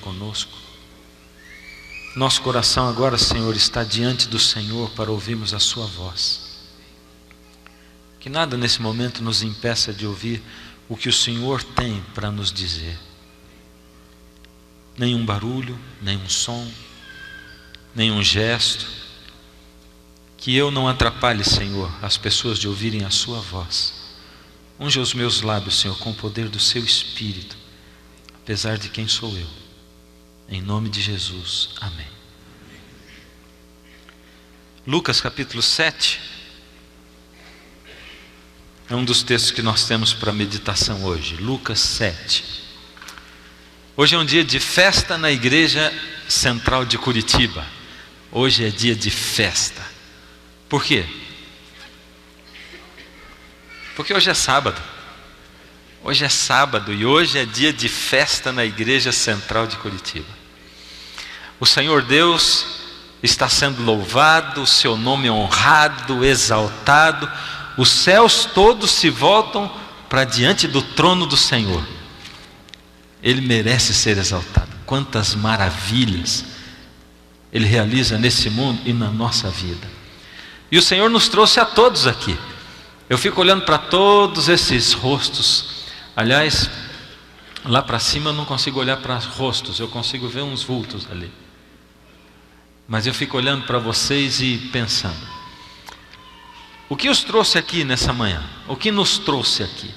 conosco. Nosso coração agora, Senhor, está diante do Senhor para ouvirmos a sua voz. Que nada nesse momento nos impeça de ouvir o que o Senhor tem para nos dizer. Nenhum barulho, nenhum som, nenhum gesto. Que eu não atrapalhe, Senhor, as pessoas de ouvirem a sua voz. Unge os meus lábios, Senhor, com o poder do seu Espírito, apesar de quem sou eu. Em nome de Jesus, amém. Lucas capítulo 7 é um dos textos que nós temos para meditação hoje. Lucas 7. Hoje é um dia de festa na Igreja Central de Curitiba. Hoje é dia de festa. Por quê? Porque hoje é sábado. Hoje é sábado e hoje é dia de festa na Igreja Central de Curitiba. O Senhor Deus está sendo louvado, o seu nome honrado, exaltado. Os céus todos se voltam para diante do trono do Senhor. Ele merece ser exaltado. Quantas maravilhas Ele realiza nesse mundo e na nossa vida. E o Senhor nos trouxe a todos aqui. Eu fico olhando para todos esses rostos. Aliás, lá para cima eu não consigo olhar para rostos, eu consigo ver uns vultos ali. Mas eu fico olhando para vocês e pensando: o que os trouxe aqui nessa manhã? O que nos trouxe aqui?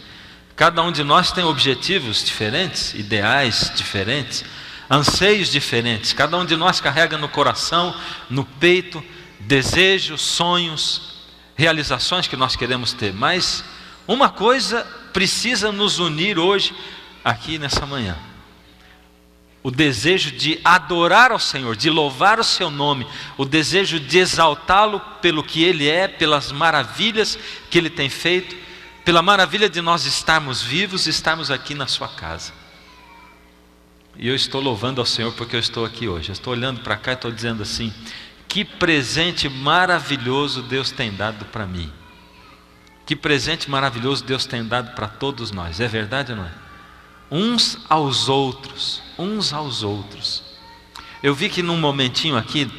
Cada um de nós tem objetivos diferentes, ideais diferentes, anseios diferentes. Cada um de nós carrega no coração, no peito, desejos, sonhos, realizações que nós queremos ter. Mas uma coisa precisa nos unir hoje, aqui nessa manhã: o desejo de adorar ao Senhor, de louvar o seu nome, o desejo de exaltá-lo pelo que Ele é, pelas maravilhas que Ele tem feito, pela maravilha de nós estarmos vivos, estarmos aqui na sua casa. E eu estou louvando ao Senhor porque eu estou aqui hoje. Eu estou olhando para cá e estou dizendo assim: que presente maravilhoso Deus tem dado para mim. Que presente maravilhoso Deus tem dado para todos nós. É verdade ou não é? Uns aos outros, uns aos outros. Eu vi que num momentinho aqui,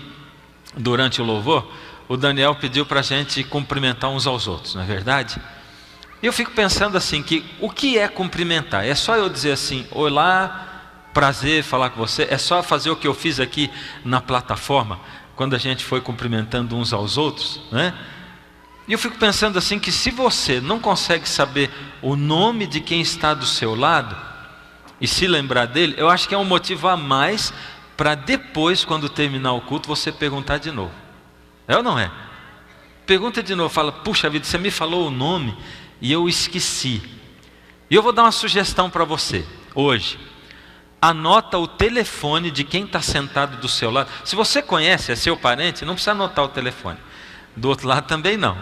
durante o louvor, o Daniel pediu para a gente cumprimentar uns aos outros, não é verdade? E eu fico pensando assim, que o que é cumprimentar? É só eu dizer assim: olá, prazer falar com você? É só fazer o que eu fiz aqui na plataforma, quando a gente foi cumprimentando uns aos outros, né? E eu fico pensando assim, que se você não consegue saber o nome de quem está do seu lado e se lembrar dele, eu acho que é um motivo a mais para depois, quando terminar o culto, você perguntar de novo. É ou não é? Pergunta de novo, fala: puxa vida, você me falou o nome e eu esqueci. E eu vou dar uma sugestão para você hoje. Anota o telefone de quem está sentado do seu lado. Se você conhece, é seu parente, não precisa anotar o telefone. Do outro lado também não.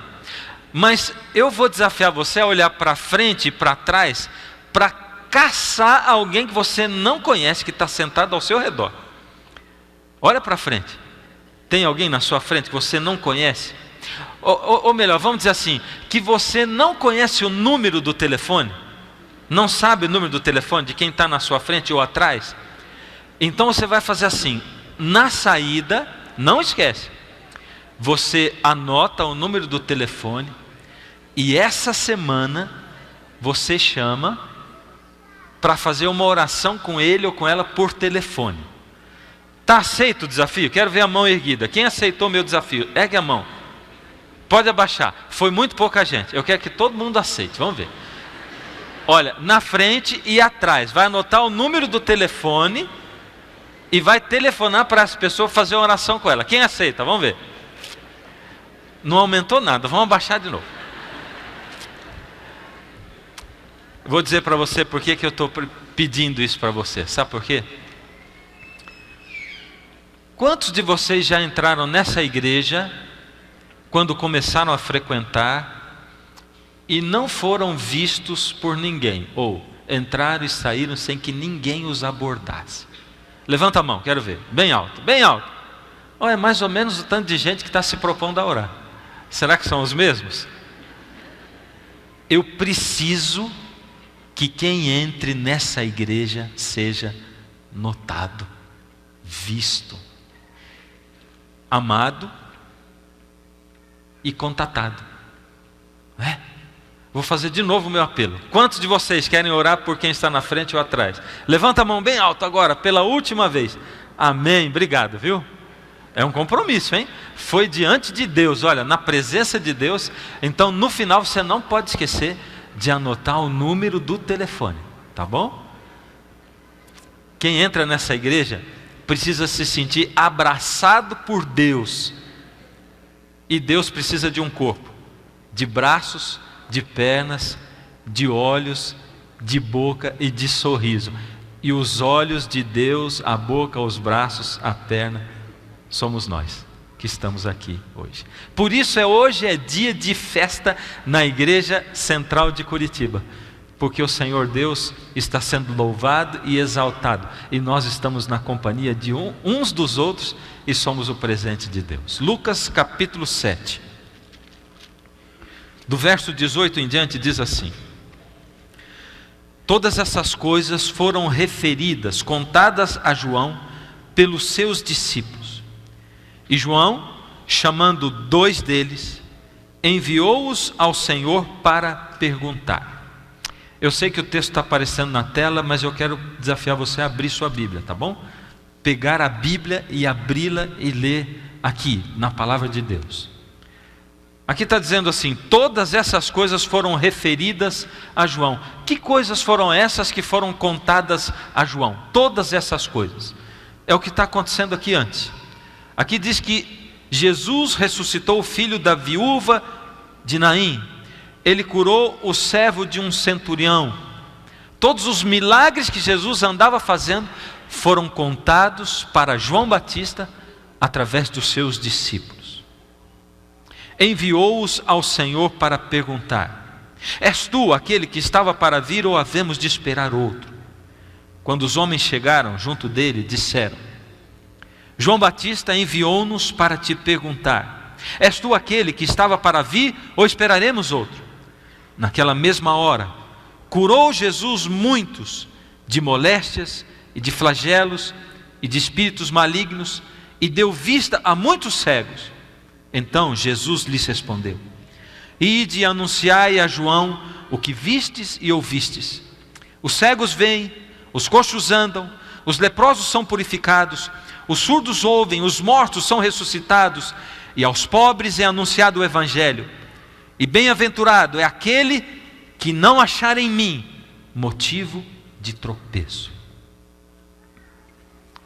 Mas eu vou desafiar você a olhar para frente e para trás, para caçar alguém que você não conhece, que está sentado ao seu redor. Olha para frente. Tem alguém na sua frente que você não conhece? Ou melhor, vamos dizer assim, que você não conhece o número do telefone? Não sabe o número do telefone de quem está na sua frente ou atrás? Então você vai fazer assim: na saída, não esquece, você anota o número do telefone e essa semana você chama para fazer uma oração com ele ou com ela por telefone. Está aceito o desafio? Quero ver a mão erguida. Quem aceitou meu desafio? Ergue a mão. Pode abaixar. Foi muito pouca gente. Eu quero que todo mundo aceite. Vamos ver. Olha, na frente e atrás. Vai anotar o número do telefone e vai telefonar para essa pessoa, fazer uma oração com ela. Quem aceita? Vamos ver. Não aumentou nada. Vamos abaixar de novo. Vou dizer para você por que eu estou pedindo isso para você. Sabe por quê? Quantos de vocês já entraram nessa igreja quando começaram a frequentar e não foram vistos por ninguém? Ou entraram e saíram sem que ninguém os abordasse? Levanta a mão, quero ver. Bem alto, bem alto. Oh, é mais ou menos o tanto de gente que está se propondo a orar. Será que são os mesmos? Eu preciso que quem entre nessa igreja seja notado. visto, amado e contatado. Vou fazer de novo o meu apelo. Quantos de vocês querem orar por quem está na frente ou atrás? Levanta a mão bem alto agora, pela última vez. Amém, obrigado, viu? É um compromisso, hein? Foi diante de Deus, olha, na presença de Deus. Então no final você não pode esquecer de anotar o número do telefone, tá bom? Quem entra nessa igreja precisa se sentir abraçado por Deus. E Deus precisa de um corpo, de braços, de pernas, de olhos, de boca e de sorriso. E os olhos de Deus, a boca, os braços, a perna, somos nós que estamos aqui hoje. Por isso hoje é dia de festa na Igreja Central de Curitiba, porque o Senhor Deus está sendo louvado e exaltado, e nós estamos na companhia de uns dos outros e somos o presente de Deus. Lucas capítulo 7, do verso 18 em diante, diz assim: todas essas coisas foram referidas, contadas a João pelos seus discípulos. E João, chamando 2 deles, enviou-os ao Senhor para perguntar. Eu sei que o texto está aparecendo na tela, mas eu quero desafiar você a abrir sua Bíblia, tá bom? Pegar a Bíblia e abri-la e ler aqui, na palavra de Deus. Aqui está dizendo assim: todas essas coisas foram referidas a João. Que coisas foram essas que foram contadas a João? Todas essas coisas. É o que está acontecendo aqui antes. Aqui diz que Jesus ressuscitou o filho da viúva de Naim. Ele curou o servo de um centurião. Todos os milagres que Jesus andava fazendo foram contados para João Batista através dos seus discípulos. Enviou-os ao Senhor para perguntar: és tu aquele que estava para vir, ou havemos de esperar outro? Quando os homens chegaram junto dele, disseram: João Batista enviou-nos para te perguntar: és tu aquele que estava para vir, ou esperaremos outro? Naquela mesma hora, curou Jesus muitos de moléstias e de flagelos e de espíritos malignos, e deu vista a muitos cegos. Então Jesus lhes respondeu: ide e anunciai a João o que vistes e ouvistes. Os cegos veem, os coxos andam, os leprosos são purificados, os surdos ouvem, os mortos são ressuscitados, e aos pobres é anunciado o Evangelho. E bem-aventurado é aquele que não achar em mim motivo de tropeço.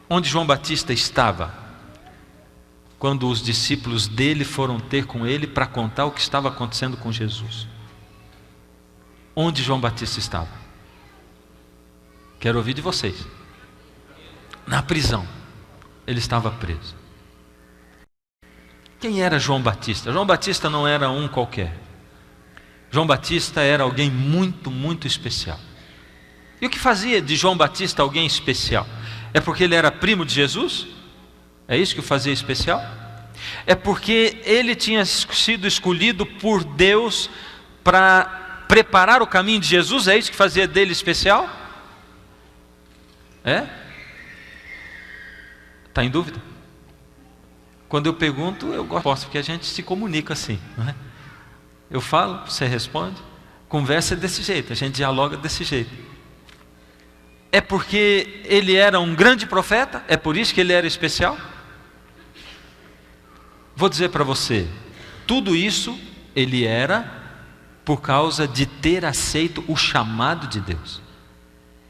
Onde João Batista estava quando os discípulos dele foram ter com ele para contar o que estava acontecendo com Jesus? Onde João Batista estava? Quero ouvir de vocês. Na prisão. Ele estava preso. Quem era João Batista? João Batista não era um qualquer. João Batista era alguém muito, muito especial. E o que fazia de João Batista alguém especial? É porque ele era primo de Jesus? É isso que o fazia especial? É porque ele tinha sido escolhido por Deus para preparar o caminho de Jesus? É isso que fazia dele especial? É? Está em dúvida? Quando eu pergunto, eu gosto, porque a gente se comunica assim, não é? Eu falo, você responde, conversa desse jeito, a gente dialoga desse jeito. É porque ele era um grande profeta? É por isso que ele era especial? Vou dizer para você, tudo isso ele era por causa de ter aceito o chamado de Deus.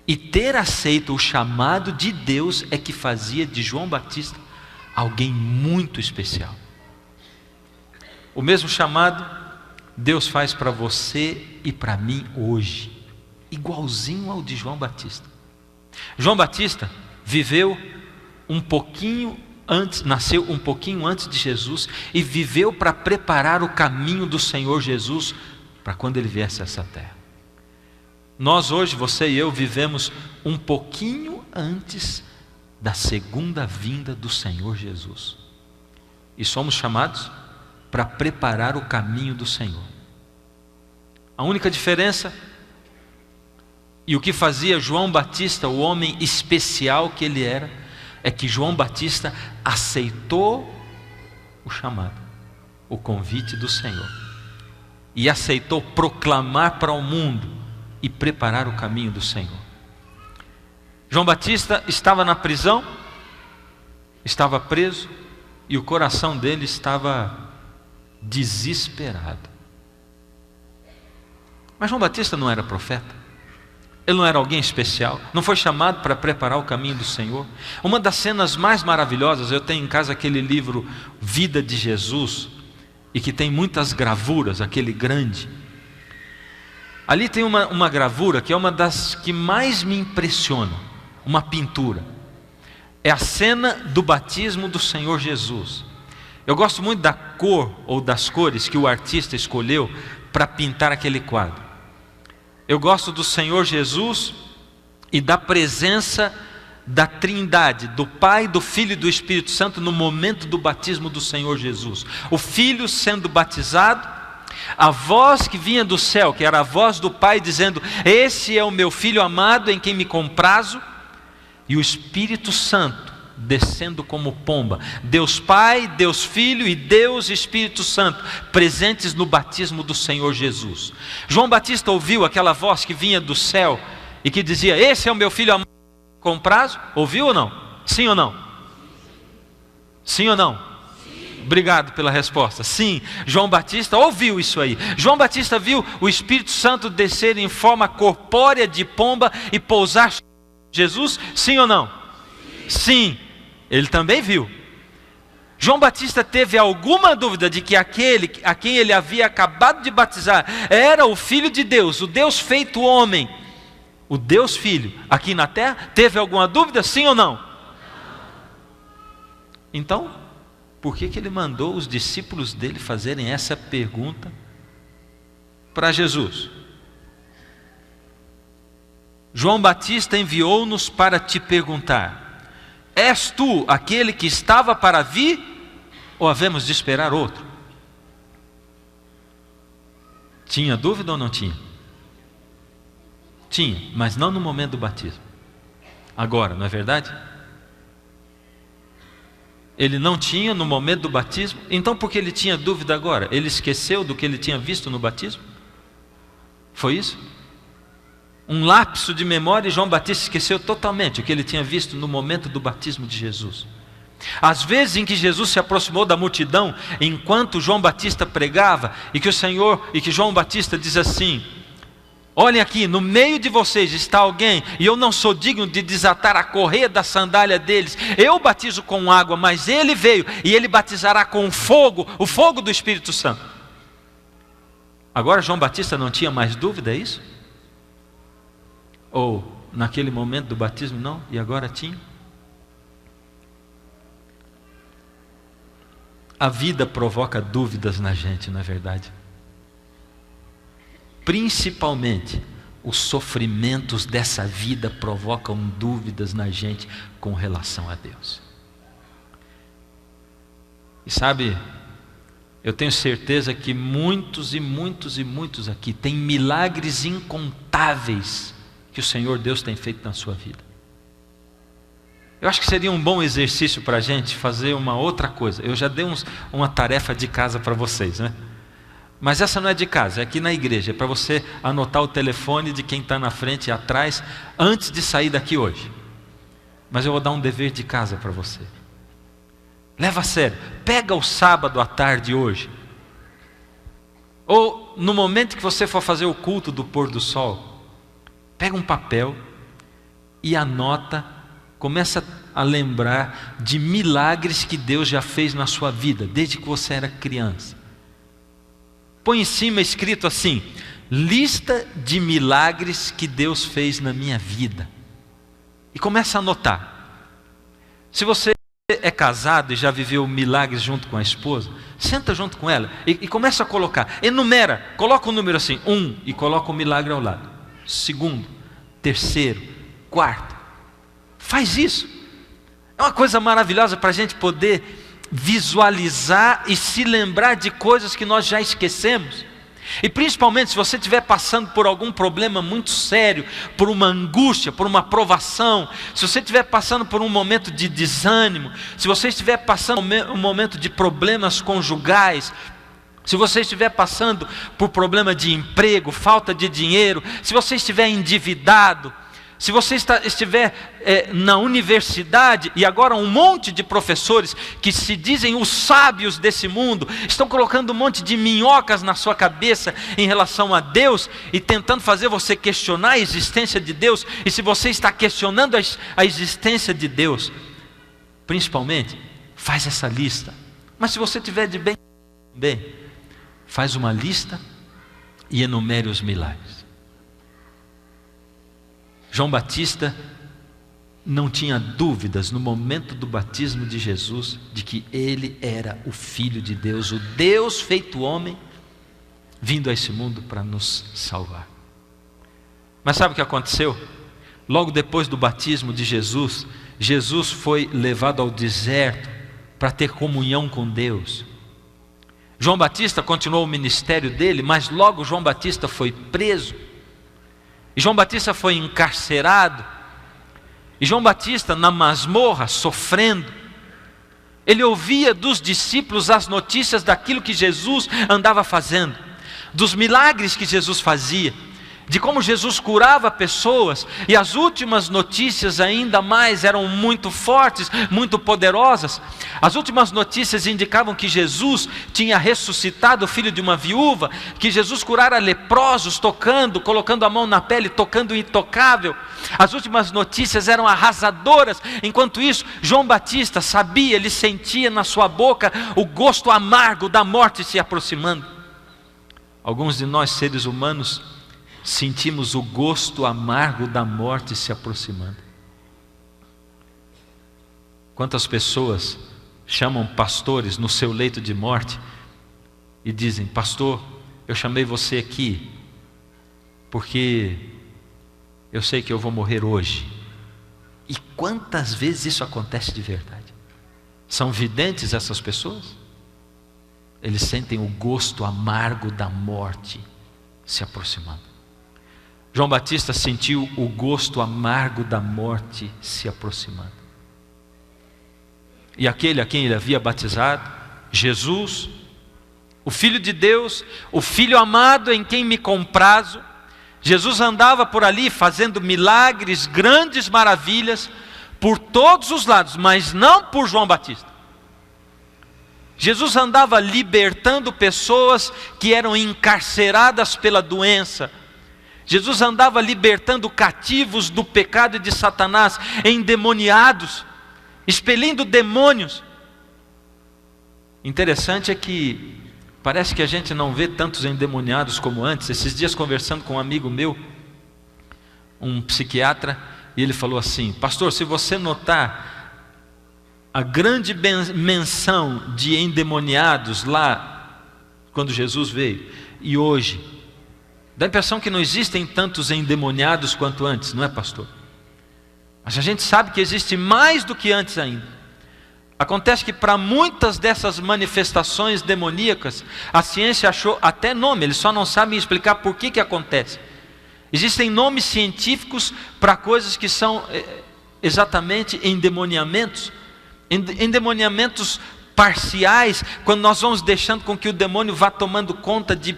E ter aceito o chamado de Deus é que fazia de João Batista alguém muito especial. O mesmo chamado Deus faz para você e para mim hoje, igualzinho ao de João Batista. João Batista viveu um pouquinho antes, nasceu um pouquinho antes de Jesus e viveu para preparar o caminho do Senhor Jesus para quando ele viesse a essa terra. Nós hoje, você e eu, vivemos um pouquinho antes da segunda vinda do Senhor Jesus. E somos chamados para preparar o caminho do Senhor. A única diferença, e o que fazia João Batista, o homem especial que ele era é que João Batista aceitou o chamado, o convite do Senhor, e aceitou proclamar para o mundo e preparar o caminho do Senhor. João Batista estava na prisão, estava preso, e o coração dele estava desesperado. Mas João Batista não era profeta, ele não era alguém especial, não foi chamado para preparar o caminho do Senhor. Uma das cenas mais maravilhosas, eu tenho em casa aquele livro Vida de Jesus, e que tem muitas gravuras, aquele grande. Ali tem uma gravura que é uma das que mais me impressiona, uma pintura. É a cena do batismo do Senhor Jesus. Eu gosto muito da cor ou das cores que o artista escolheu para pintar aquele quadro. Eu gosto do Senhor Jesus e da presença da Trindade, do Pai, do Filho e do Espírito Santo no momento do batismo do Senhor Jesus. O Filho sendo batizado, a voz que vinha do céu, que era a voz do Pai dizendo: esse é o meu Filho amado em quem me comprazo, e o Espírito Santo descendo como pomba. Deus Pai, Deus Filho e Deus Espírito Santo presentes no batismo do Senhor Jesus. João Batista ouviu aquela voz que vinha do céu e que dizia: esse é o meu Filho amado com prazo. Ouviu ou não? Sim ou não? Sim ou não? Sim. Obrigado pela resposta. Sim, João Batista ouviu isso aí. João Batista viu o Espírito Santo descer em forma corpórea de pomba e pousar sobre Jesus. Sim ou não? Sim. Sim, ele também viu. João Batista teve alguma dúvida de que aquele a quem ele havia acabado de batizar era o Filho de Deus, o Deus feito homem, o Deus Filho, aqui na terra? Teve alguma dúvida, sim ou não? Então, por que ele mandou os discípulos dele fazerem essa pergunta para Jesus? João Batista enviou-nos para te perguntar: és tu aquele que estava para vir, ou havemos de esperar outro? Tinha dúvida ou não tinha? Tinha, mas não no momento do batismo. Agora, não é verdade? Ele não tinha no momento do batismo. Então por que ele tinha dúvida agora? Ele esqueceu do que ele tinha visto no batismo? Foi isso? Um lapso de memória, e João Batista esqueceu totalmente o que ele tinha visto no momento do batismo de Jesus. Às vezes em que Jesus se aproximou da multidão, enquanto João Batista pregava, e que João Batista diz assim: olhem aqui, no meio de vocês está alguém, e eu não sou digno de desatar a correia da sandália deles. Eu batizo com água, mas ele veio, e ele batizará com fogo, o fogo do Espírito Santo. Agora João Batista não tinha mais dúvida, é isso? Ou naquele momento do batismo não, e agora tinha? A vida provoca dúvidas na gente, não é verdade? Principalmente os sofrimentos dessa vida provocam dúvidas na gente com relação a Deus. E sabe, eu tenho certeza que muitos e muitos e muitos aqui têm milagres incontáveis que o Senhor Deus tem feito na sua vida. Eu acho que seria um bom exercício para a gente fazer uma outra coisa. Eu já dei uma tarefa de casa para vocês, né? Mas essa não é de casa, é aqui na igreja. É para você anotar o telefone de quem está na frente e atrás antes de sair daqui hoje. Mas eu vou dar um dever de casa para você. Leva a sério. Pega o sábado à tarde hoje, ou no momento que você for fazer o culto do pôr do sol, pega um papel e anota. Começa a lembrar de milagres que Deus já fez na sua vida, desde que você era criança. Põe em cima escrito assim: lista de milagres que Deus fez na minha vida. E começa a anotar. Se você é casado e já viveu milagres junto com a esposa, senta junto com ela e começa a colocar. Enumera, coloca o número assim, 1, e coloca o milagre ao lado. 2º, 3º, 4º. Faz isso. É uma coisa maravilhosa para a gente poder visualizar e se lembrar de coisas que nós já esquecemos. E principalmente se você estiver passando por algum problema muito sério, por uma angústia, por uma provação, se você estiver passando por um momento de desânimo, se você estiver passando um momento de problemas conjugais, se você estiver passando por problema de emprego, falta de dinheiro, se você estiver endividado, se você estiver na universidade, e agora um monte de professores que se dizem os sábios desse mundo, estão colocando um monte de minhocas na sua cabeça em relação a Deus, e tentando fazer você questionar a existência de Deus, e se você está questionando a existência de Deus, principalmente, faz essa lista. Mas se você tiver de bem, faz uma lista e enumere os milagres. João Batista não tinha dúvidas no momento do batismo de Jesus de que ele era o Filho de Deus, o Deus feito homem, vindo a esse mundo para nos salvar. Mas sabe o que aconteceu? Logo depois do batismo de Jesus, Jesus foi levado ao deserto para ter comunhão com Deus. João Batista continuou o ministério dele, mas logo João Batista foi preso. E João Batista foi encarcerado. E João Batista na masmorra, sofrendo. Ele ouvia dos discípulos as notícias daquilo que Jesus andava fazendo, dos milagres que Jesus fazia, de como Jesus curava pessoas, e as últimas notícias ainda mais eram muito fortes, muito poderosas. As últimas notícias indicavam que Jesus tinha ressuscitado o filho de uma viúva, que Jesus curara leprosos, tocando, colocando a mão na pele, tocando o intocável. As últimas notícias eram arrasadoras. Enquanto isso, João Batista sabia, ele sentia na sua boca o gosto amargo da morte se aproximando. Alguns de nós, seres humanos, sentimos o gosto amargo da morte se aproximando. Quantas pessoas chamam pastores no seu leito de morte e dizem: pastor, eu chamei você aqui porque eu sei que eu vou morrer hoje. E quantas vezes isso acontece de verdade? São videntes essas pessoas? Eles sentem o gosto amargo da morte se aproximando. João Batista sentiu o gosto amargo da morte se aproximando. E aquele a quem ele havia batizado, Jesus, o Filho de Deus, o Filho amado em quem me comprazo, Jesus andava por ali fazendo milagres, grandes maravilhas, por todos os lados, mas não por João Batista. Jesus andava libertando pessoas que eram encarceradas pela doença. Jesus andava libertando cativos do pecado e de Satanás, endemoniados, expelindo demônios. Interessante é que parece que a gente não vê tantos endemoniados como antes. Esses dias conversando com um amigo meu, um psiquiatra, e ele falou assim: pastor, se você notar a grande menção de endemoniados lá, quando Jesus veio, e hoje, dá a impressão que não existem tantos endemoniados quanto antes, não é, pastor? Mas a gente sabe que existe mais do que antes ainda. Acontece que para muitas dessas manifestações demoníacas, a ciência achou até nome, eles só não sabem explicar por que acontece. Existem nomes científicos para coisas que são exatamente endemoniamentos. Endemoniamentos parciais, quando nós vamos deixando com que o demônio vá tomando conta de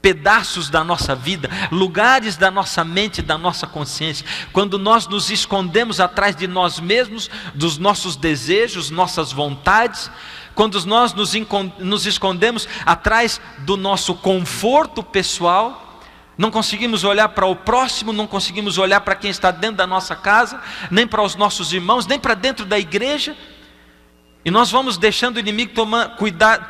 pedaços da nossa vida, lugares da nossa mente, da nossa consciência, quando nós nos escondemos atrás de nós mesmos, dos nossos desejos, nossas vontades, quando nós nos escondemos atrás do nosso conforto pessoal, não conseguimos olhar para o próximo, não conseguimos olhar para quem está dentro da nossa casa, nem para os nossos irmãos, nem para dentro da igreja. E nós vamos deixando o inimigo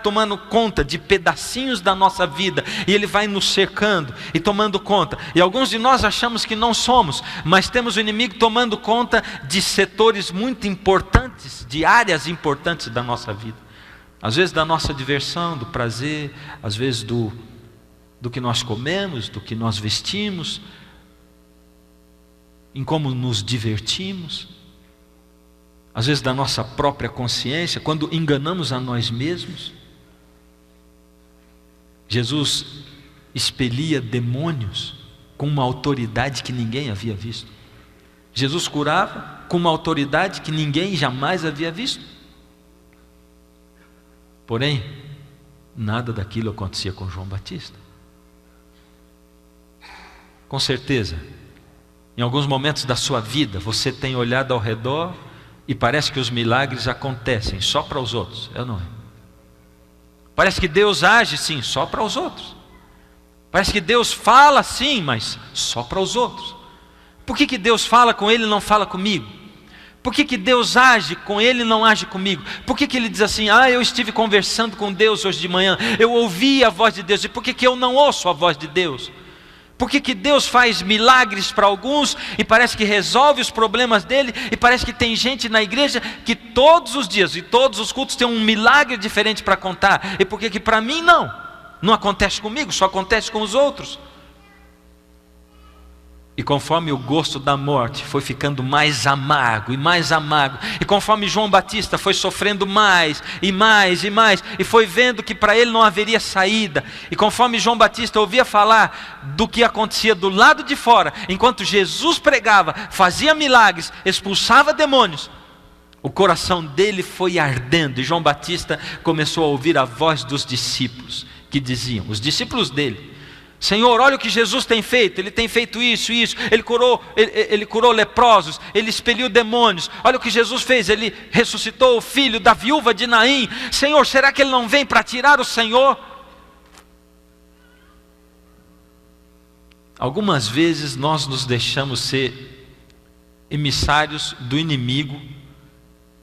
tomando conta de pedacinhos da nossa vida. E ele vai nos cercando e tomando conta. E alguns de nós achamos que não somos, mas temos o inimigo tomando conta de setores muito importantes, de áreas importantes da nossa vida. Às vezes da nossa diversão, do prazer, às vezes do que nós comemos, do que nós vestimos, em como nos divertimos. Às vezes da nossa própria consciência, quando enganamos a nós mesmos. Jesus expelia demônios com uma autoridade que ninguém havia visto. Jesus curava com uma autoridade que ninguém jamais havia visto. Porém, nada daquilo acontecia com João Batista. Com certeza, em alguns momentos da sua vida, você tem olhado ao redor e parece que os milagres acontecem só para os outros. Eu não. Parece que Deus age sim, só para os outros. Parece que Deus fala sim, mas só para os outros. Por que Deus fala com ele e não fala comigo? Por que Deus age com ele e não age comigo? Por que ele diz assim, eu estive conversando com Deus hoje de manhã, eu ouvi a voz de Deus, e por que eu não ouço a voz de Deus? Por que Deus faz milagres para alguns e parece que resolve os problemas dele, e parece que tem gente na igreja que todos os dias e todos os cultos tem um milagre diferente para contar, e por que para mim não acontece comigo, só acontece com os outros? E conforme o gosto da morte foi ficando mais amargo, e conforme João Batista foi sofrendo mais, e foi vendo que para ele não haveria saída, e conforme João Batista ouvia falar do que acontecia do lado de fora, enquanto Jesus pregava, fazia milagres, expulsava demônios, o coração dele foi ardendo, e João Batista começou a ouvir a voz dos discípulos, que diziam, os discípulos dele: Senhor, olha o que Jesus tem feito, Ele tem feito isso, Ele curou leprosos, Ele expeliu demônios, olha o que Jesus fez, Ele ressuscitou o filho da viúva de Naim. Senhor, será que Ele não vem para tirar o Senhor? Algumas vezes nós nos deixamos ser emissários do inimigo,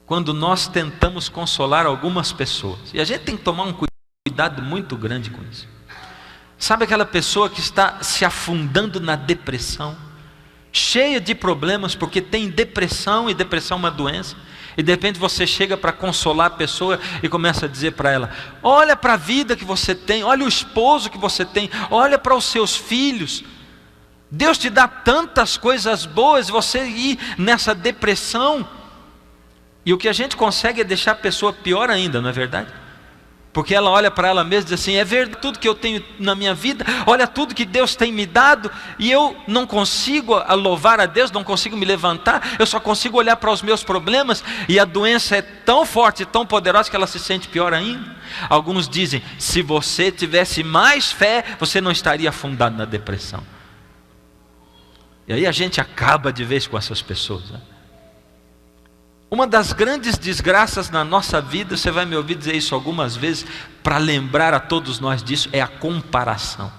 quando nós tentamos consolar algumas pessoas, e a gente tem que tomar um cuidado muito grande com isso. Sabe aquela pessoa que está se afundando na depressão, cheia de problemas porque tem depressão, e depressão é uma doença, e de repente você chega para consolar a pessoa e começa a dizer para ela: olha para a vida que você tem, olha o esposo que você tem, olha para os seus filhos, Deus te dá tantas coisas boas, você ir nessa depressão, e o que a gente consegue é deixar a pessoa pior ainda, não é verdade? Porque ela olha para ela mesma e diz assim: é verdade tudo que eu tenho na minha vida, olha tudo que Deus tem me dado, e eu não consigo louvar a Deus, não consigo me levantar, eu só consigo olhar para os meus problemas, e a doença é tão forte, tão poderosa, que ela se sente pior ainda. Alguns dizem: se você tivesse mais fé, você não estaria afundado na depressão. E aí a gente acaba de vez com essas pessoas, né? Uma das grandes desgraças na nossa vida, você vai me ouvir dizer isso algumas vezes, para lembrar a todos nós disso, é a comparação.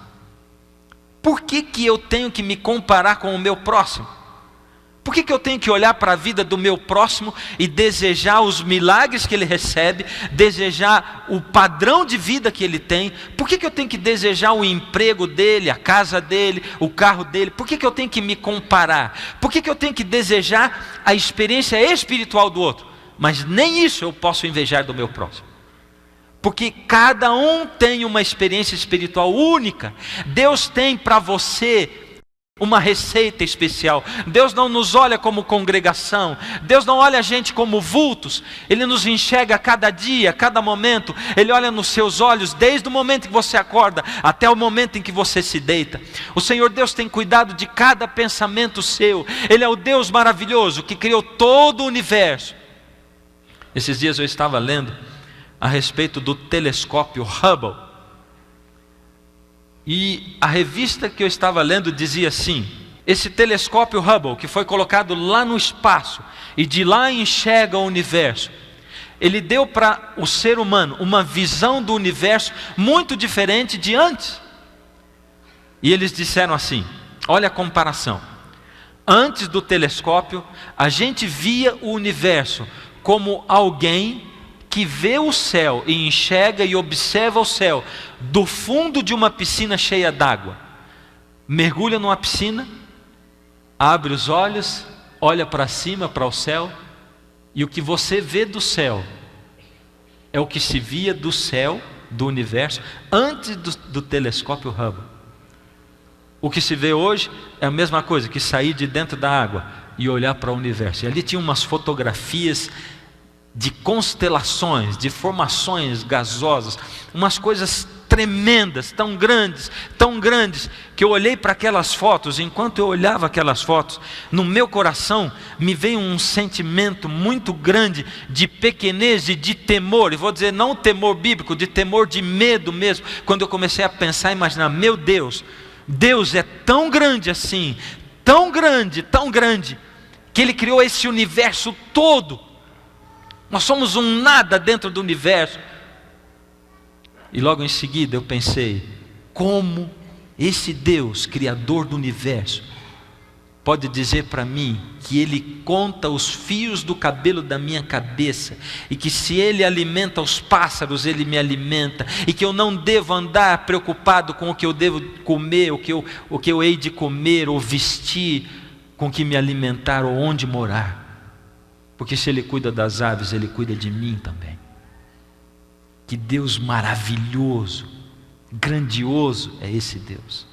Por que eu tenho que me comparar com o meu próximo? Por que eu tenho que olhar para a vida do meu próximo e desejar os milagres que ele recebe, desejar o padrão de vida que ele tem? Por que eu tenho que desejar o emprego dele, a casa dele, o carro dele? Por que eu tenho que me comparar? Por que eu tenho que desejar a experiência espiritual do outro? Mas nem isso eu posso invejar do meu próximo. Porque cada um tem uma experiência espiritual única. Deus tem para você uma receita especial. Deus não nos olha como congregação, Deus não olha a gente como vultos, Ele nos enxerga a cada dia, a cada momento. Ele olha nos seus olhos desde o momento em que você acorda até o momento em que você se deita. O Senhor Deus tem cuidado de cada pensamento seu. Ele é o Deus maravilhoso que criou todo o universo. Esses dias eu estava lendo a respeito do telescópio Hubble, e a revista que eu estava lendo dizia assim: esse telescópio Hubble, que foi colocado lá no espaço e de lá enxerga o universo, ele deu para o ser humano uma visão do universo muito diferente de antes. E eles disseram assim: olha a comparação. Antes do telescópio, a gente via o universo como alguém que vê o céu e enxerga e observa o céu do fundo de uma piscina cheia d'água. Mergulha numa piscina, abre os olhos, olha para cima, para o céu, e o que você vê do céu é o que se via do céu, do universo, antes do telescópio Hubble. O que se vê hoje é a mesma coisa que sair de dentro da água e olhar para o universo. E ali tinha umas fotografias de constelações, de formações gasosas, umas coisas tremendas, tão grandes, que eu olhei para aquelas fotos. Enquanto eu olhava aquelas fotos, no meu coração me veio um sentimento muito grande de pequenez e de temor, e vou dizer, não temor bíblico, de temor, de medo mesmo, quando eu comecei a pensar e imaginar, meu Deus, Deus é tão grande assim, tão grande, que Ele criou esse universo todo. Nós somos um nada dentro do universo. E logo em seguida eu pensei, como esse Deus, Criador do universo, pode dizer para mim que Ele conta os fios do cabelo da minha cabeça, e que se Ele alimenta os pássaros, Ele me alimenta, e que eu não devo andar preocupado com o que eu devo comer, o que eu hei de comer ou vestir, com que me alimentar ou onde morar. Porque se Ele cuida das aves, Ele cuida de mim também. Que Deus maravilhoso, grandioso é esse Deus.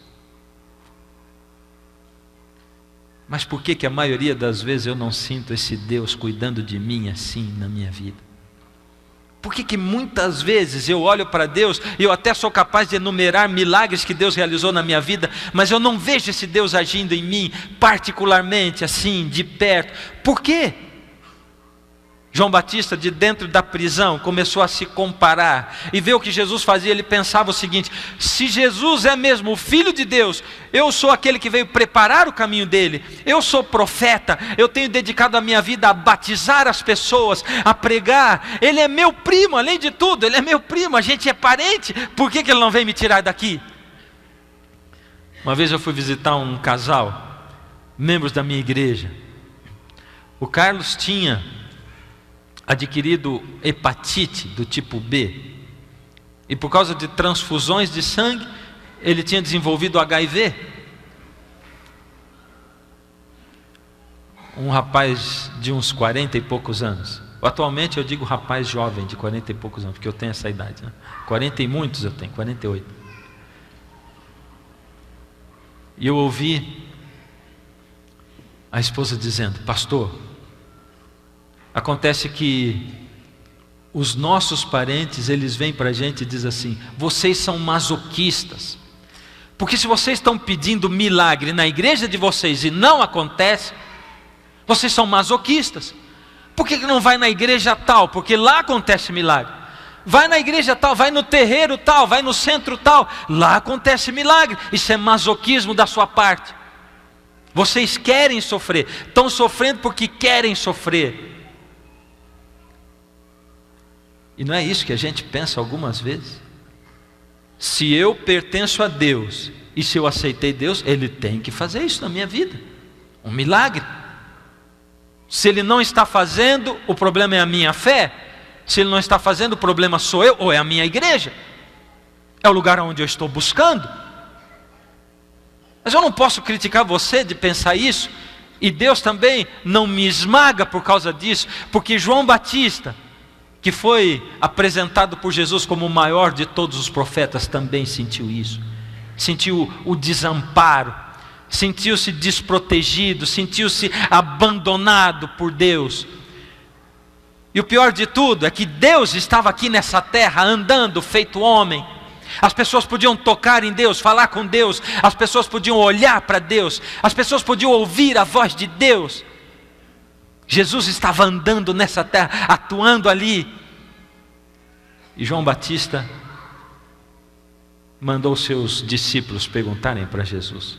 Mas por que a maioria das vezes eu não sinto esse Deus cuidando de mim assim na minha vida? Por que muitas vezes eu olho para Deus e eu até sou capaz de enumerar milagres que Deus realizou na minha vida, mas eu não vejo esse Deus agindo em mim, particularmente assim, de perto? Por quê? João Batista, de dentro da prisão, começou a se comparar e ver o que Jesus fazia. Ele pensava o seguinte: se Jesus é mesmo o Filho de Deus, eu sou aquele que veio preparar o caminho dele, eu sou profeta, eu tenho dedicado a minha vida a batizar as pessoas, a pregar. Ele é meu primo, além de tudo, ele é meu primo, a gente é parente, por que ele não vem me tirar daqui? Uma vez eu fui visitar um casal, membros da minha igreja. O Carlos tinha adquirido hepatite do tipo B, e por causa de transfusões de sangue, ele tinha desenvolvido HIV. Um rapaz de uns 40 e poucos anos. Atualmente eu digo rapaz jovem de 40 e poucos anos, porque eu tenho essa idade, né? 40 e muitos eu tenho, 48. E eu ouvi a esposa dizendo: pastor, acontece que os nossos parentes, eles vêm para a gente e dizem assim: vocês são masoquistas, porque se vocês estão pedindo milagre na igreja de vocês e não acontece, vocês são masoquistas. Por que não vai na igreja tal? Porque lá acontece milagre. Vai na igreja tal, vai no terreiro tal, vai no centro tal, lá acontece milagre. Isso é masoquismo da sua parte. Vocês querem sofrer, estão sofrendo porque querem sofrer. E não é isso que a gente pensa algumas vezes? Se eu pertenço a Deus, e se eu aceitei Deus, Ele tem que fazer isso na minha vida, um milagre. Se Ele não está fazendo, o problema é a minha fé. Se Ele não está fazendo, o problema sou eu, ou é a minha igreja, é o lugar onde eu estou buscando. Mas eu não posso criticar você de pensar isso, e Deus também não me esmaga por causa disso, porque João Batista, que foi apresentado por Jesus como o maior de todos os profetas, também sentiu isso. Sentiu o desamparo, sentiu-se desprotegido, sentiu-se abandonado por Deus. E o pior de tudo é que Deus estava aqui nessa terra, andando feito homem. As pessoas podiam tocar em Deus, falar com Deus, as pessoas podiam olhar para Deus, as pessoas podiam ouvir a voz de Deus. Jesus estava andando nessa terra, atuando ali. E João Batista mandou seus discípulos perguntarem para Jesus.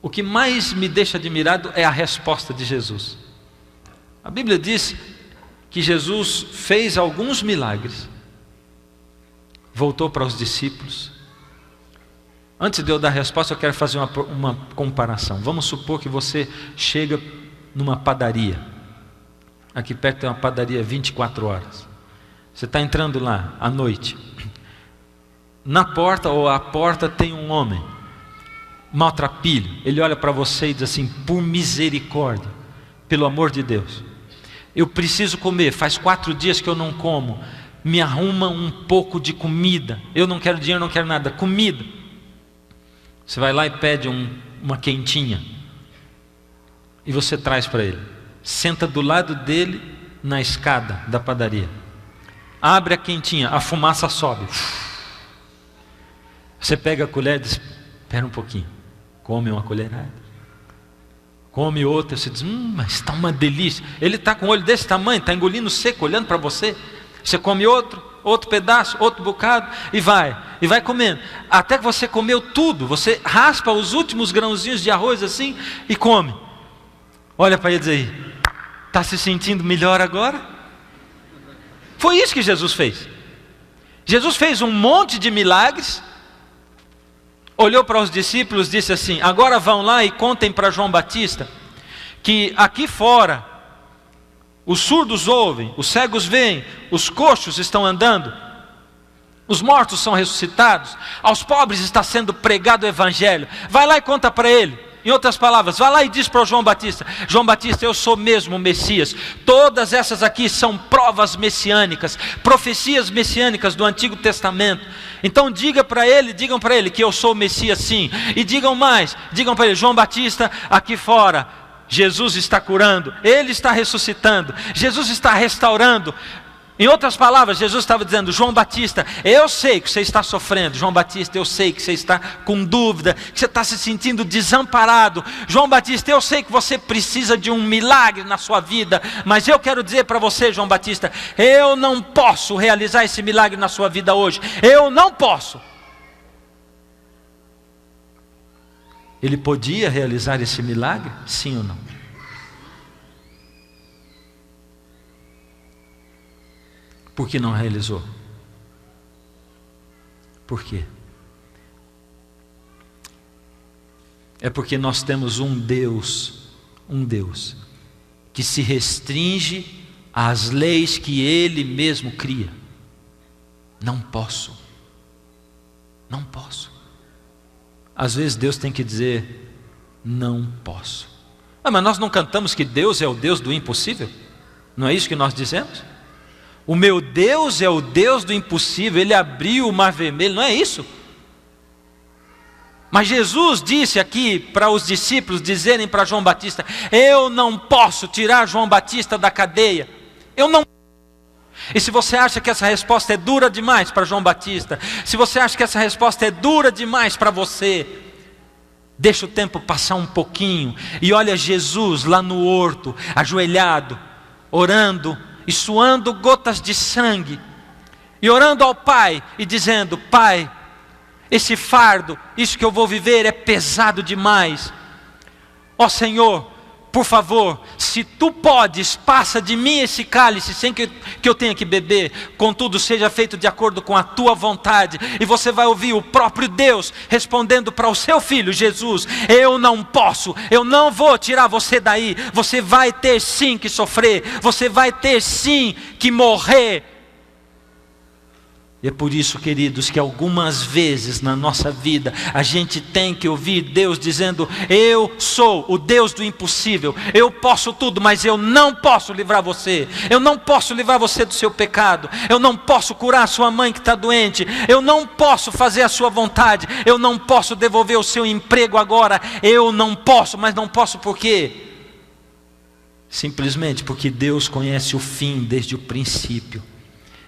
O que mais me deixa admirado é a resposta de Jesus. A Bíblia diz que Jesus fez alguns milagres, voltou para os discípulos. Antes de eu dar a resposta, eu quero fazer uma comparação. Vamos supor que você chega numa padaria. Aqui perto tem uma padaria 24 horas. Você está entrando lá à noite. Na porta ou à porta tem um homem maltrapilho. Ele olha para você e diz assim: por misericórdia, pelo amor de Deus, eu preciso comer, faz 4 dias que eu não como, me arruma um pouco de comida. Eu não quero dinheiro, não quero nada, comida. Você vai lá e pede uma quentinha, e você traz para ele. Senta do lado dele na escada da padaria. abre a quentinha, a fumaça sobe. Você pega a colher e diz: espera um pouquinho, come uma colherada, come outra, você diz: mas está uma delícia. Ele está com o olho desse tamanho, está engolindo seco, olhando para você. Você come outro pedaço, outro bocado, e vai comendo, até que você comeu tudo. Você raspa os últimos grãozinhos de arroz assim e come. Olha para ele e diz aí: está se sentindo melhor agora? Foi isso que Jesus fez. Jesus fez um monte de milagres, olhou para os discípulos e disse assim: agora vão lá e contem para João Batista que aqui fora os surdos ouvem, os cegos veem, os coxos estão andando, os mortos são ressuscitados, aos pobres está sendo pregado o evangelho. Vai lá e conta para ele. Em outras palavras, vai lá e diz para o João Batista: João Batista, eu sou mesmo o Messias. Todas essas aqui são provas messiânicas, profecias messiânicas do Antigo Testamento. Então digam para ele que eu sou o Messias sim. E digam para ele: João Batista, aqui fora Jesus está curando, Ele está ressuscitando, Jesus está restaurando. Em outras palavras, Jesus estava dizendo: João Batista, eu sei que você está sofrendo. João Batista, eu sei que você está com dúvida, que você está se sentindo desamparado. João Batista, eu sei que você precisa de um milagre na sua vida, mas eu quero dizer para você, João Batista, eu não posso realizar esse milagre na sua vida hoje. Eu não posso. Ele podia realizar esse milagre? Sim ou não? Por que não realizou? Por quê? É porque nós temos um Deus que se restringe às leis que Ele mesmo cria. Não posso. Às vezes Deus tem que dizer: não posso. Mas nós não cantamos que Deus é o Deus do impossível? Não é isso que nós dizemos? O meu Deus é o Deus do impossível, Ele abriu o mar vermelho, não é isso? Mas Jesus disse aqui para os discípulos dizerem para João Batista: eu não posso tirar João Batista da cadeia, eu não. E se você acha que essa resposta é dura demais para João Batista, se você acha que essa resposta é dura demais para você, deixa o tempo passar um pouquinho e olha Jesus lá no horto, ajoelhado, orando e suando gotas de sangue, e orando ao Pai e dizendo: Pai, esse fardo, isso que eu vou viver é pesado demais. Ó Senhor, por favor, se Tu podes, passa de mim esse cálice sem que eu tenha que beber, contudo seja feito de acordo com a Tua vontade. E você vai ouvir o próprio Deus respondendo para o seu Filho Jesus: eu não posso, eu não vou tirar você daí, você vai ter sim que sofrer, você vai ter sim que morrer. E é por isso, queridos, que algumas vezes na nossa vida a gente tem que ouvir Deus dizendo: eu sou o Deus do impossível, eu posso tudo, mas eu não posso livrar você, eu não posso livrar você do seu pecado, eu não posso curar a sua mãe que está doente, eu não posso fazer a sua vontade, eu não posso devolver o seu emprego agora, eu não posso. Mas não posso por quê? Simplesmente porque Deus conhece o fim desde o princípio.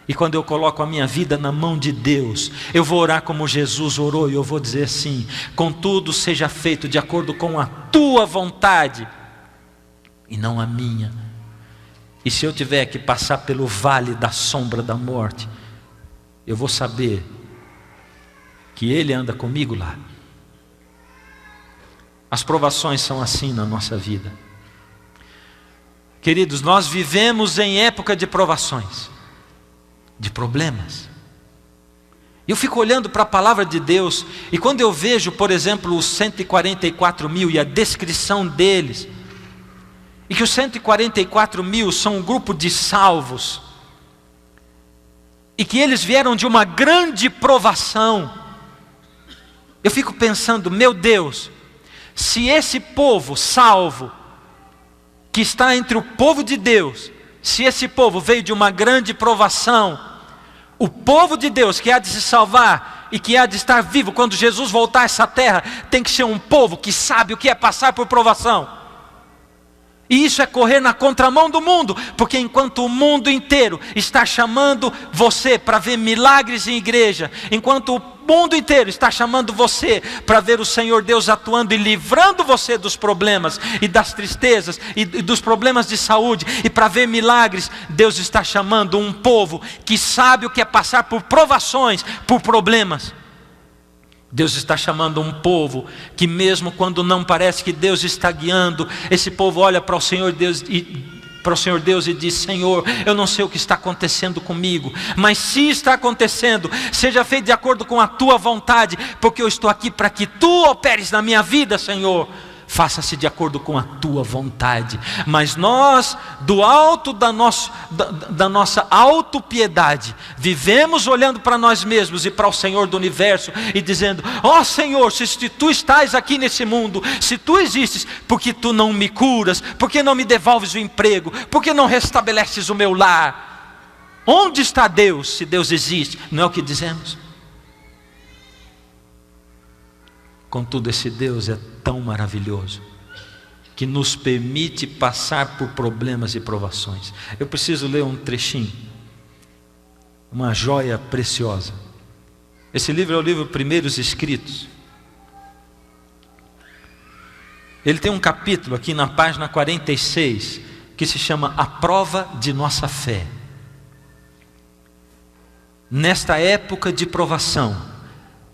E quando eu coloco a minha vida na mão de Deus, eu vou orar como Jesus orou, e eu vou dizer assim: contudo seja feito de acordo com a Tua vontade e não a minha. E se eu tiver que passar pelo vale da sombra da morte, eu vou saber que Ele anda comigo lá. As provações são assim na nossa vida. Queridos, nós vivemos em época de provações, de problemas. Eu fico olhando para a palavra de Deus, e quando eu vejo, por exemplo, os 144 mil e a descrição deles, e que os 144 mil são um grupo de salvos, e que eles vieram de uma grande provação, eu fico pensando: meu Deus, se esse povo salvo, que está entre o povo de Deus, se esse povo veio de uma grande provação, o povo de Deus que há de se salvar e que há de estar vivo quando Jesus voltar a essa terra, tem que ser um povo que sabe o que é passar por provação. E isso é correr na contramão do mundo, porque enquanto o mundo inteiro está chamando você para ver milagres em igreja, enquanto o mundo inteiro está chamando você para ver o Senhor Deus atuando e livrando você dos problemas e das tristezas e dos problemas de saúde, e para ver milagres, Deus está chamando um povo que sabe o que é passar por provações, por problemas. Deus está chamando um povo que, mesmo quando não parece que Deus está guiando, esse povo olha para o Senhor Deus e diz: Senhor, eu não sei o que está acontecendo comigo, mas se está acontecendo, seja feito de acordo com a tua vontade, porque eu estou aqui para que tu operes na minha vida, Senhor. Faça-se de acordo com a tua vontade. Mas nós, do alto da nossa autopiedade, vivemos olhando para nós mesmos e para o Senhor do universo e dizendo: ó Senhor, se tu estás aqui nesse mundo, se tu existes, por que tu não me curas? Por que não me devolves o emprego? Por que não restabeleces o meu lar? Onde está Deus, se Deus existe? Não é o que dizemos? Contudo, esse Deus é tão maravilhoso que nos permite passar por problemas e provações. Eu preciso ler um trechinho, uma joia preciosa. Esse livro é o livro Primeiros Escritos. Ele tem um capítulo aqui na página 46 que se chama A Prova de Nossa Fé. Nesta época de provação,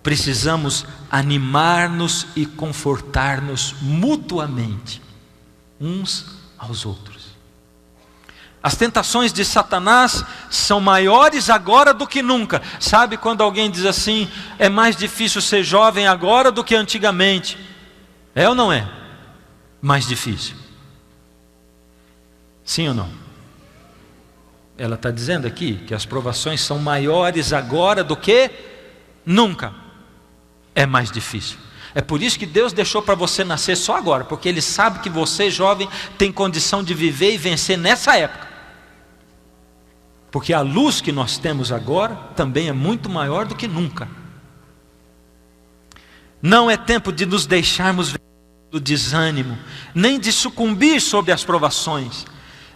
precisamos animar-nos e confortar-nos mutuamente, uns aos outros. As tentações de Satanás são maiores agora do que nunca. Sabe quando alguém diz assim: é mais difícil ser jovem agora do que antigamente? É ou não é? Mais difícil. Sim ou não? Ela está dizendo aqui que as provações são maiores agora do que nunca. É mais difícil. É por isso que Deus deixou para você nascer só agora, porque Ele sabe que você, jovem, tem condição de viver e vencer nessa época. Porque a luz que nós temos agora também é muito maior do que nunca. Não é tempo de nos deixarmos do desânimo, nem de sucumbir sob as provações.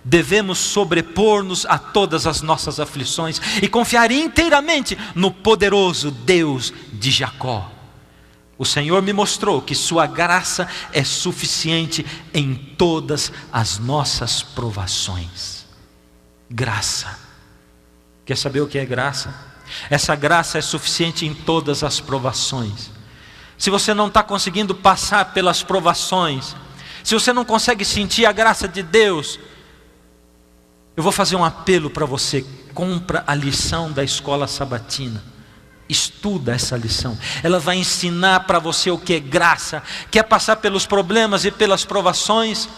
Devemos sobrepor-nos a todas as nossas aflições e confiar inteiramente no poderoso Deus de Jacó. O Senhor me mostrou que sua graça é suficiente em todas as nossas provações. Graça. Quer saber o que é graça? Essa graça é suficiente em todas as provações. Se você não está conseguindo passar pelas provações, se você não consegue sentir a graça de Deus, eu vou fazer um apelo para você: compra a lição da escola sabatina. Estuda essa lição. Ela vai ensinar para você o que é graça. Quer passar pelos problemas e pelas provações?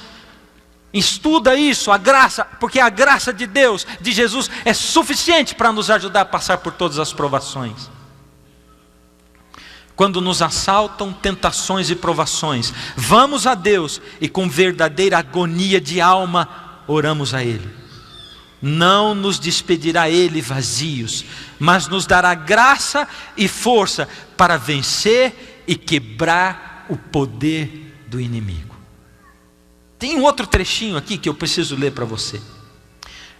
Estuda isso, a graça, porque a graça de Deus, de Jesus, é suficiente para nos ajudar a passar por todas as provações. Quando nos assaltam tentações e provações, vamos a Deus e com verdadeira agonia de alma oramos a Ele. Não nos despedirá Ele vazios, mas nos dará graça e força para vencer e quebrar o poder do inimigo. Tem um outro trechinho aqui que eu preciso ler para você.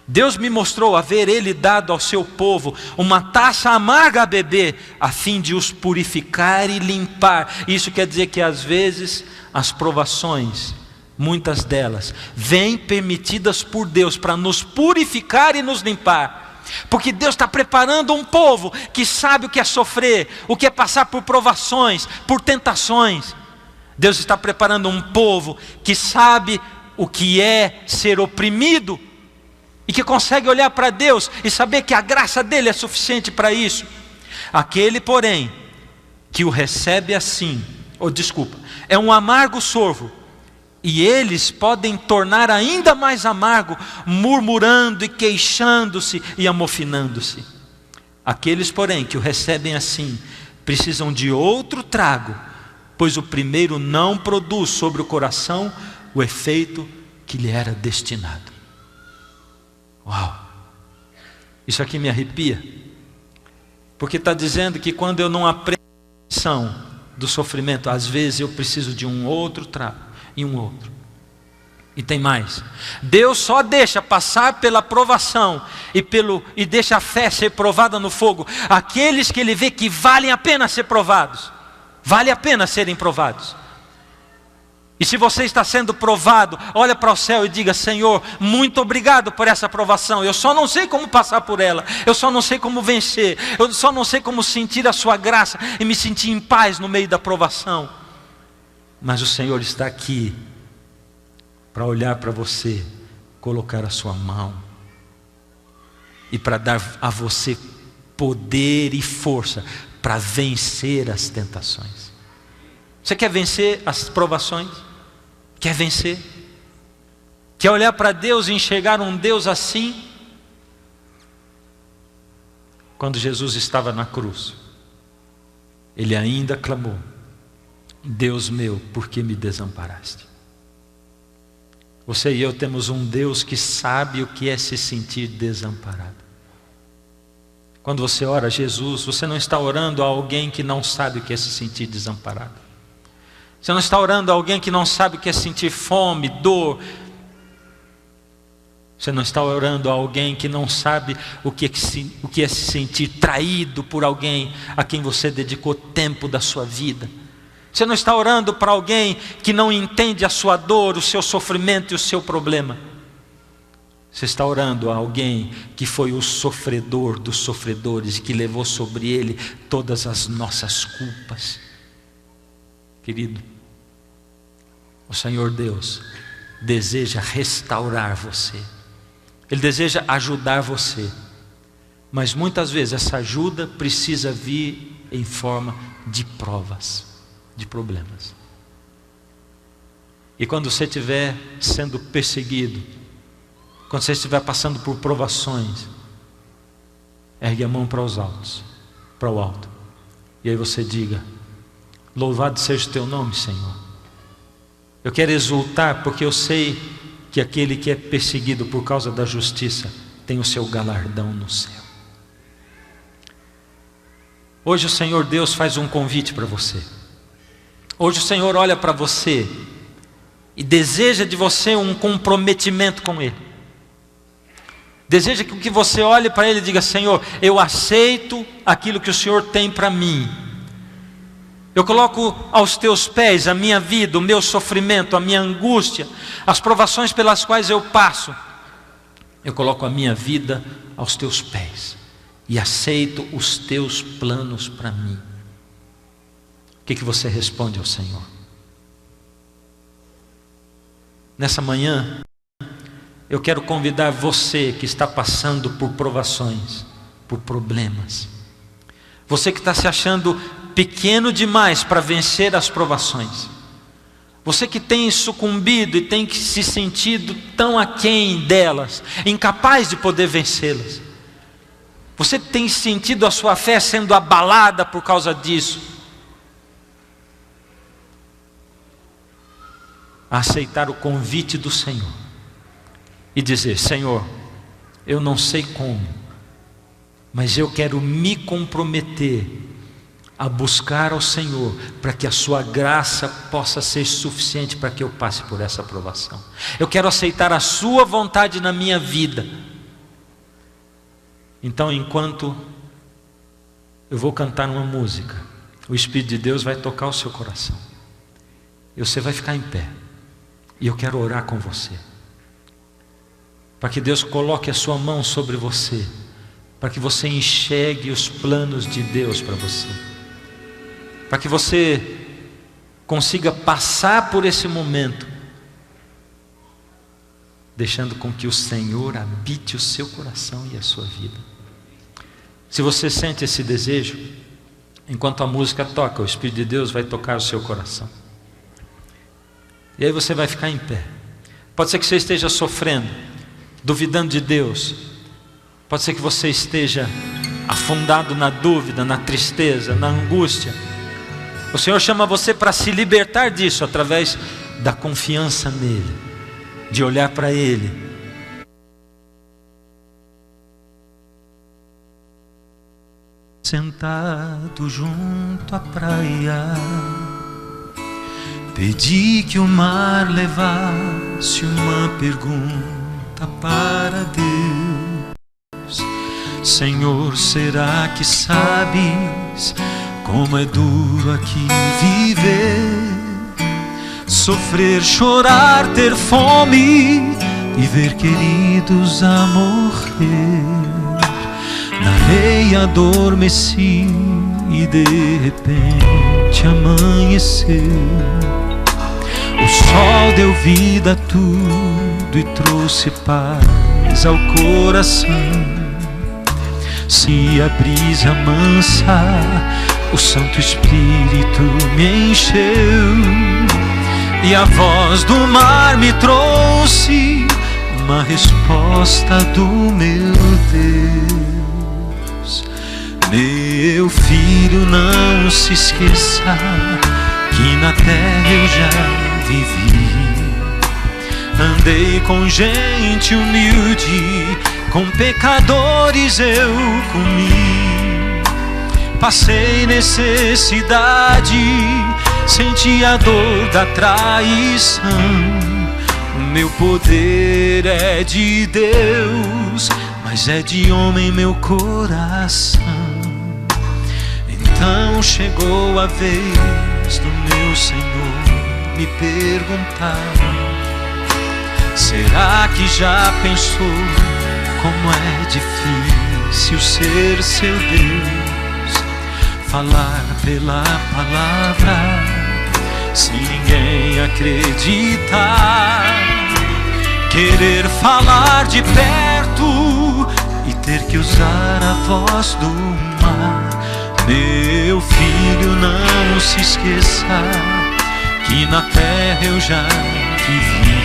Deus me mostrou haver Ele dado ao seu povo uma taça amarga a beber, a fim de os purificar e limpar. Isso quer dizer que às vezes as provações, muitas delas, vêm permitidas por Deus para nos purificar e nos limpar. Porque Deus está preparando um povo que sabe o que é sofrer, o que é passar por provações, por tentações. Deus está preparando um povo que sabe o que é ser oprimido e que consegue olhar para Deus e saber que a graça dele é suficiente para isso. Aquele, porém, que o recebe assim, é um amargo sorvo, e eles podem tornar ainda mais amargo, murmurando e queixando-se e amofinando-se. Aqueles, porém, que o recebem assim, precisam de outro trago, pois o primeiro não produz sobre o coração o efeito que lhe era destinado. Uau! Isso aqui me arrepia, porque está dizendo que quando eu não aprendo a lição do sofrimento, às vezes eu preciso de um outro trago e um outro. E tem mais. Deus só deixa passar pela provação e deixa a fé ser provada no fogo aqueles que Ele vê que valem a pena ser provados. Vale a pena serem provados. E se você está sendo provado, olha para o céu e diga: Senhor, muito obrigado por essa provação. Eu só não sei como passar por ela. Eu só não sei como vencer. Eu só não sei como sentir a sua graça e me sentir em paz no meio da provação. Mas o Senhor está aqui para olhar para você, colocar a sua mão e para dar a você poder e força para vencer as tentações. Você quer vencer as provações? Quer vencer? Quer olhar para Deus e enxergar um Deus assim? Quando Jesus estava na cruz, Ele ainda clamou: Deus meu, por que me desamparaste? Você e eu temos um Deus que sabe o que é se sentir desamparado. Quando você ora a Jesus, você não está orando a alguém que não sabe o que é se sentir desamparado. Você não está orando a alguém que não sabe o que é sentir fome, dor. Você não está orando a alguém que não sabe o que é se sentir traído por alguém a quem você dedicou tempo da sua vida. Você não está orando para alguém que não entende a sua dor, o seu sofrimento e o seu problema. Você está orando a alguém que foi o sofredor dos sofredores e que levou sobre ele todas as nossas culpas. Querido, o Senhor Deus deseja restaurar você. Ele deseja ajudar você. Mas muitas vezes essa ajuda precisa vir em forma de provas, de problemas. E quando você estiver sendo perseguido, quando você estiver passando por provações, ergue a mão para os altos, para o alto, e aí você diga: louvado seja o teu nome, Senhor. Eu quero exultar porque eu sei que aquele que é perseguido por causa da justiça tem o seu galardão no céu. Hoje o Senhor Deus faz um convite para você. Hoje o Senhor olha para você e deseja de você um comprometimento com Ele. Deseja que você olhe para Ele e diga: Senhor, eu aceito aquilo que o Senhor tem para mim. Eu coloco aos teus pés a minha vida, o meu sofrimento, a minha angústia, as provações pelas quais eu passo. Eu coloco a minha vida aos teus pés e aceito os teus planos para mim. O que você responde ao Senhor? Nessa manhã, eu quero convidar você que está passando por provações, por problemas. Você que está se achando pequeno demais para vencer as provações. Você que tem sucumbido e tem se sentido tão aquém delas, incapaz de poder vencê-las. Você tem sentido a sua fé sendo abalada por causa disso. A aceitar o convite do Senhor e dizer: Senhor, eu não sei como, mas eu quero me comprometer a buscar ao Senhor para que a sua graça possa ser suficiente para que eu passe por essa provação. Eu quero aceitar a sua vontade na minha vida. Então, enquanto eu vou cantar uma música, o Espírito de Deus vai tocar o seu coração e você vai ficar em pé. E eu quero orar com você, para que Deus coloque a sua mão sobre você, para que você enxergue os planos de Deus para você, para que você consiga passar por esse momento, deixando com que o Senhor habite o seu coração e a sua vida. Se você sente esse desejo, enquanto a música toca, o Espírito de Deus vai tocar o seu coração. E aí você vai ficar em pé. Pode ser que você esteja sofrendo, duvidando de Deus. Pode ser que você esteja afundado na dúvida, na tristeza, na angústia. O Senhor chama você para se libertar disso através da confiança nele, de olhar para Ele. Sentado junto à praia, pedi que o mar levasse Se uma pergunta para Deus: Senhor, será que sabes como é duro aqui viver? Sofrer, chorar, ter fome e ver queridos a morrer. Na areia adormeci e de repente amanheceu. O sol deu vida a tudo e trouxe paz ao coração. Se a brisa mansa, o Santo Espírito me encheu, e a voz do mar me trouxe uma resposta do meu Deus. Meu filho, não se esqueça que na terra eu já vivi. Andei com gente humilde, com pecadores eu comi. Passei necessidade, senti a dor da traição. O meu poder é de Deus, mas é de homem meu coração. Então chegou a vez do meu Senhor me perguntar: será que já pensou como é difícil ser seu Deus? Falar pela palavra sem ninguém acreditar, querer falar de perto e ter que usar a voz do mar. Meu filho, não se esqueça que na terra eu já vivi.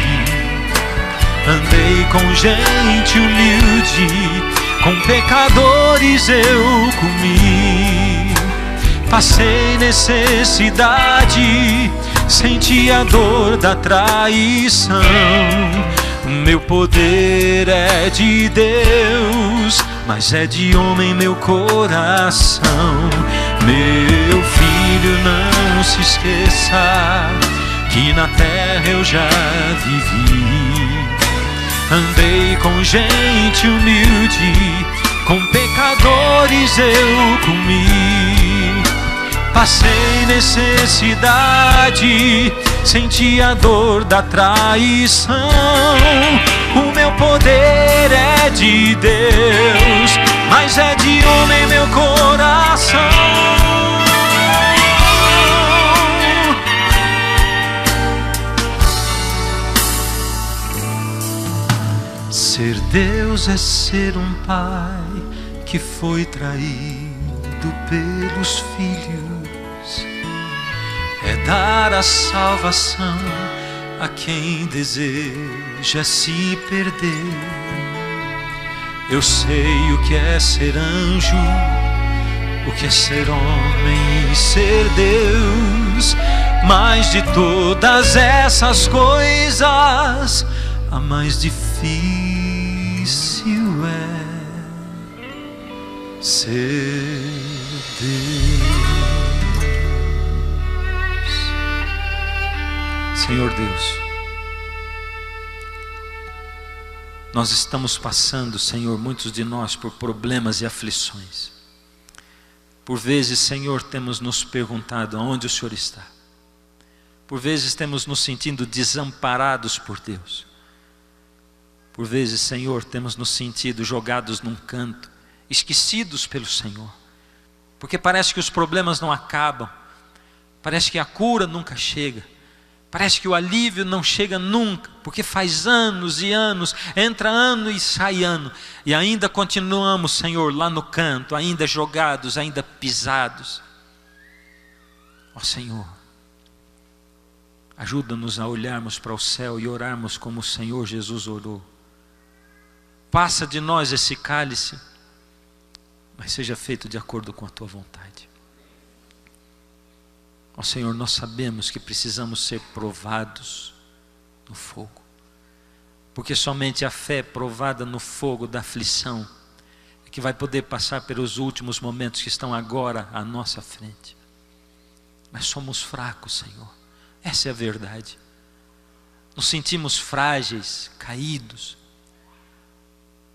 Andei com gente humilde, com pecadores eu comi. Passei necessidade, senti a dor da traição. O meu poder é de Deus, mas é de homem meu coração. Meu filho, não se esqueça que na terra eu já vivi. Andei com gente humilde, com pecadores eu comi. Passei necessidade, senti a dor da traição. O meu poder é de Deus, mas é de homem meu coração. Ser Deus é ser um pai que foi traído pelos filhos. É dar a salvação a quem deseja se perder. Eu sei o que é ser anjo, o que é ser homem e ser Deus. Mas de todas essas coisas, a mais difícil é ser Deus. Senhor Deus, nós estamos passando, Senhor, muitos de nós por problemas e aflições. Por vezes, Senhor, temos nos perguntado aonde o Senhor está. Por vezes temos nos sentindo desamparados por Deus. Por vezes, Senhor, temos nos sentido jogados num canto, esquecidos pelo Senhor. Porque parece que os problemas não acabam. Parece que a cura nunca chega. Parece que o alívio não chega nunca, porque faz anos e anos, entra ano e sai ano, e ainda continuamos, Senhor, lá no canto, ainda jogados, ainda pisados. Ó Senhor, ajuda-nos a olharmos para o céu e orarmos como o Senhor Jesus orou. Passa de nós esse cálice, mas seja feito de acordo com a Tua vontade. Ó Senhor, nós sabemos que precisamos ser provados no fogo, porque somente a fé provada no fogo da aflição é que vai poder passar pelos últimos momentos que estão agora à nossa frente. Mas somos fracos, Senhor, essa é a verdade. nos sentimos frágeis, caídos.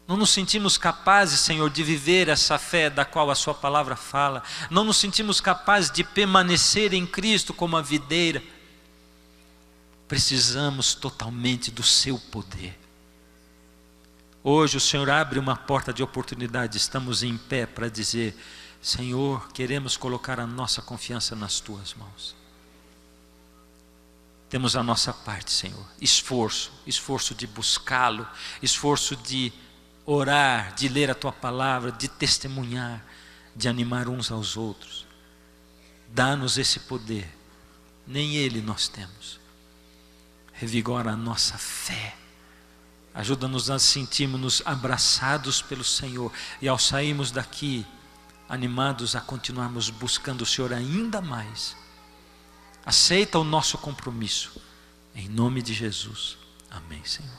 Não nos sentimos capazes, Senhor, de viver essa fé da qual a Sua palavra fala. Não nos sentimos capazes de permanecer em Cristo como a videira. Precisamos totalmente do Seu poder. Hoje o Senhor abre uma porta de oportunidade. Estamos em pé para dizer: Senhor, queremos colocar a nossa confiança nas Tuas mãos. Temos a nossa parte, Senhor. Esforço de buscá-lo, esforço de orar, de ler a Tua palavra, de testemunhar, de animar uns aos outros. Dá-nos esse poder, nem ele nós temos. Revigora a nossa fé, ajuda-nos a sentirmos abraçados pelo Senhor, e ao sairmos daqui, animados a continuarmos buscando o Senhor ainda mais. Aceita o nosso compromisso, em nome de Jesus. Amém, Senhor.